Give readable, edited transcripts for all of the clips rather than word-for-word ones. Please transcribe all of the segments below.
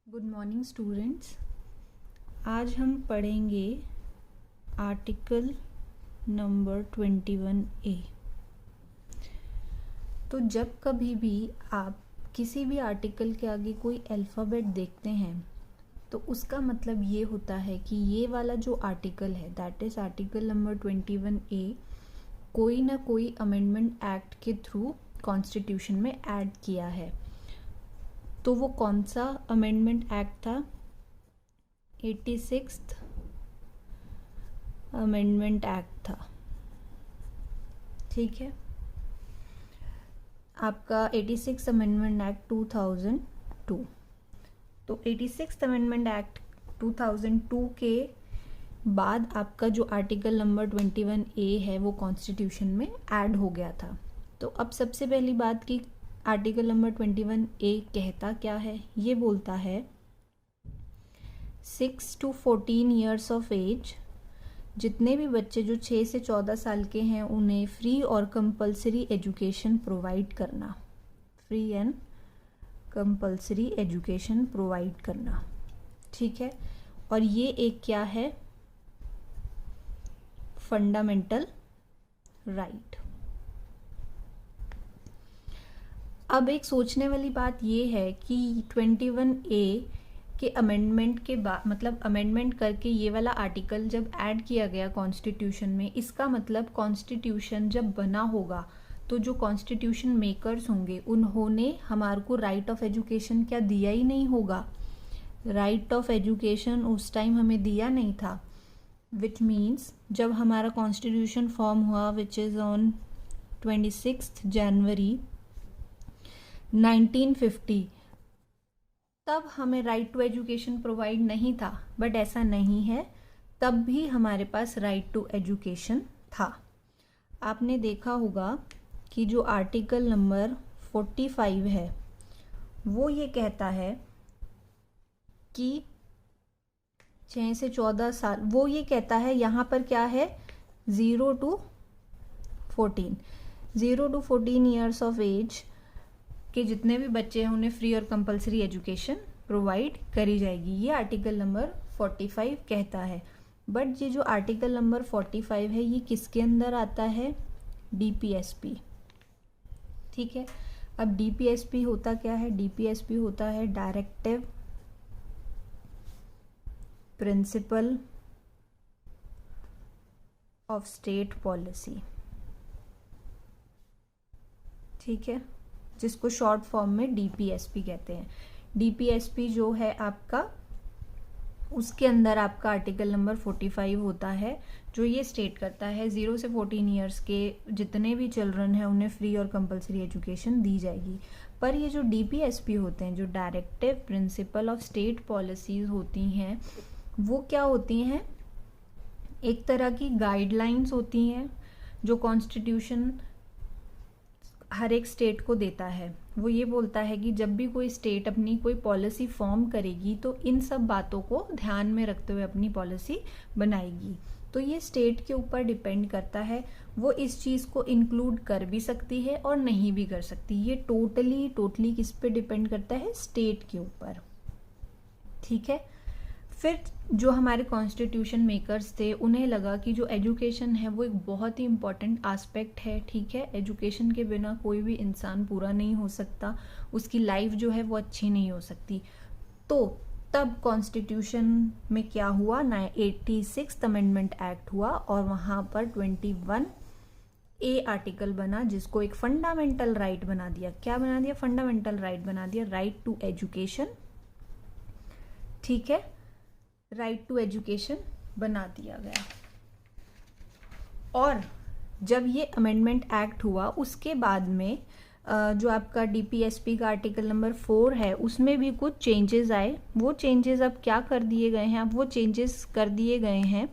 Good morning students. आज हम पढ़ेंगे आर्टिकल नंबर 21A। तो जब कभी भी आप किसी भी आर्टिकल के आगे कोई अल्फ़ाबेट देखते हैं तो उसका मतलब ये होता है कि ये वाला जो आर्टिकल है that is article number 21A कोई ना कोई अमेंडमेंट एक्ट के थ्रू कॉन्स्टिट्यूशन में ऐड किया है। तो वो कौन सा अमेंडमेंट एक्ट था? 86th अमेंडमेंट एक्ट था। ठीक है, आपका 86 अमेंडमेंट एक्ट 2002। तो 86 अमेंडमेंट एक्ट 2002 के बाद आपका जो आर्टिकल नंबर 21A है वो कॉन्स्टिट्यूशन में ऐड हो गया था। तो अब सबसे पहली बात कि आर्टिकल नंबर 21A कहता क्या है? ये बोलता है 6 to 14 ईयर्स ऑफ एज जितने भी बच्चे जो 6 से 14 साल के हैं उन्हें फ्री और कंपलसरी एजुकेशन प्रोवाइड करना, free and compulsory education provide करना। ठीक है, और ये एक क्या है? Fundamental right. अब एक सोचने वाली बात ये है कि 21A के अमेंडमेंट के बाद मतलब अमेंडमेंट करके ये वाला आर्टिकल जब ऐड किया गया कॉन्स्टिट्यूशन में, इसका मतलब कॉन्स्टिट्यूशन जब बना होगा तो जो कॉन्स्टिट्यूशन मेकर्स होंगे उन्होंने हमारे को राइट ऑफ एजुकेशन क्या दिया ही नहीं होगा। राइट ऑफ एजुकेशन उस टाइम हमें दिया नहीं था, विच मीन्स जब हमारा कॉन्स्टिट्यूशन फॉर्म हुआ विच इज़ ऑन 26 जनवरी 1950, तब हमें राइट टू एजुकेशन प्रोवाइड नहीं था। बट ऐसा नहीं है, तब भी हमारे पास राइट टू एजुकेशन था। आपने देखा होगा कि जो आर्टिकल नंबर 45 है वो ये कहता है कि 6 से 14 साल, वो ये कहता है यहाँ पर क्या है 0 to 14 ईयर्स ऑफ एज के जितने भी बच्चे हैं उन्हें फ्री और कंपलसरी एजुकेशन प्रोवाइड करी जाएगी। ये आर्टिकल नंबर 45 कहता है। बट ये जो आर्टिकल नंबर 45 है ये किसके अंदर आता है? DPSP। ठीक है, अब DPSP होता क्या है? DPSP होता है directive principle of state policy. ठीक है, जिसको शॉर्ट फॉर्म में DPSP कहते हैं। DPSP जो है आपका, उसके अंदर आपका आर्टिकल नंबर 45 होता है जो ये स्टेट करता है 0 से 14 ईयर्स के जितने भी चिल्ड्रन हैं उन्हें फ्री और कंपलसरी एजुकेशन दी जाएगी। पर ये जो DPSP होते हैं, जो directive principle of state policies होती हैं, वो क्या होती हैं? एक तरह की गाइडलाइंस होती हैं जो कॉन्स्टिट्यूशन हर एक स्टेट को देता है। वो ये बोलता है कि जब भी कोई स्टेट अपनी कोई पॉलिसी फॉर्म करेगी तो इन सब बातों को ध्यान में रखते हुए अपनी पॉलिसी बनाएगी। तो ये स्टेट के ऊपर डिपेंड करता है, वो इस चीज़ को इंक्लूड कर भी सकती है और नहीं भी कर सकती। ये टोटली किस पे डिपेंड करता है? स्टेट के ऊपर। ठीक है, फिर जो हमारे कॉन्स्टिट्यूशन मेकर्स थे उन्हें लगा कि जो एजुकेशन है वो एक बहुत ही इम्पॉर्टेंट आस्पेक्ट है। ठीक है, एजुकेशन के बिना कोई भी इंसान पूरा नहीं हो सकता, उसकी लाइफ जो है वो अच्छी नहीं हो सकती। तो तब कॉन्स्टिट्यूशन में क्या हुआ? 86 अमेंडमेंट एक्ट हुआ और वहाँ पर 21A आर्टिकल बना जिसको एक फंडामेंटल राइट बना दिया। क्या बना दिया? फंडामेंटल राइट बना दिया, राइट टू एजुकेशन। ठीक है, राइट टू एजुकेशन बना दिया गया। और जब ये अमेंडमेंट एक्ट हुआ उसके बाद में जो आपका DPSP का आर्टिकल नंबर 4 है उसमें भी कुछ चेंजेस आए। वो चेंजेस अब क्या कर दिए गए हैं? अब वो चेंजेस कर दिए गए हैं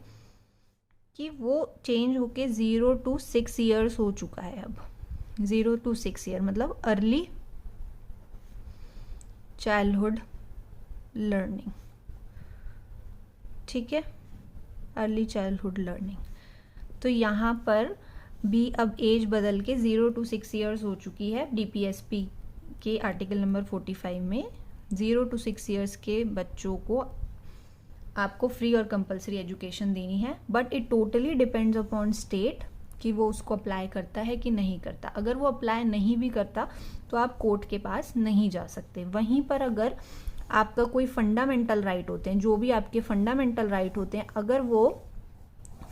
कि वो चेंज होके 0 to 6 ईयर्स हो चुका है। अब 0 to 6 ईयर मतलब अर्ली चाइल्डहुड लर्निंग। ठीक है, अर्ली चाइल्डहुड लर्निंग। तो यहाँ पर भी अब एज बदल के 0 to 6 ईयर्स हो चुकी है। DPSP के आर्टिकल नंबर 45 में 0 to 6 ईयर्स के बच्चों को आपको फ्री और कंपलसरी एजुकेशन देनी है, but it totally depends upon state कि वो उसको अप्लाई करता है कि नहीं करता। अगर वो अप्लाई नहीं भी करता तो आप कोर्ट के पास नहीं जा सकते। वहीं पर अगर आपका कोई फंडामेंटल राइट होते हैं, जो भी आपके फंडामेंटल राइट होते हैं, अगर वो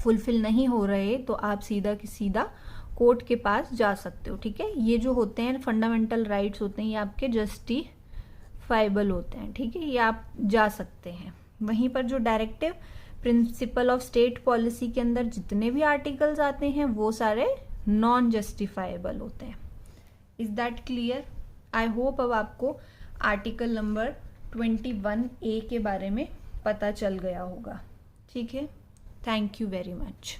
फुलफिल नहीं हो रहे तो आप सीधा की सीधा कोर्ट के पास जा सकते हो। ठीक है, ये जो होते हैं फंडामेंटल राइट्स होते हैं ये आपके जस्टिफाइबल होते हैं। ठीक है, ये आप जा सकते हैं। वहीं पर जो directive principle of state policy के अंदर जितने भी आर्टिकल्स आते हैं वो सारे नॉन जस्टिफाइबल होते हैं। Is that clear? I hope अब आपको आर्टिकल नंबर 21A के बारे में पता चल गया होगा। ठीक है, थैंक यू वेरी मच।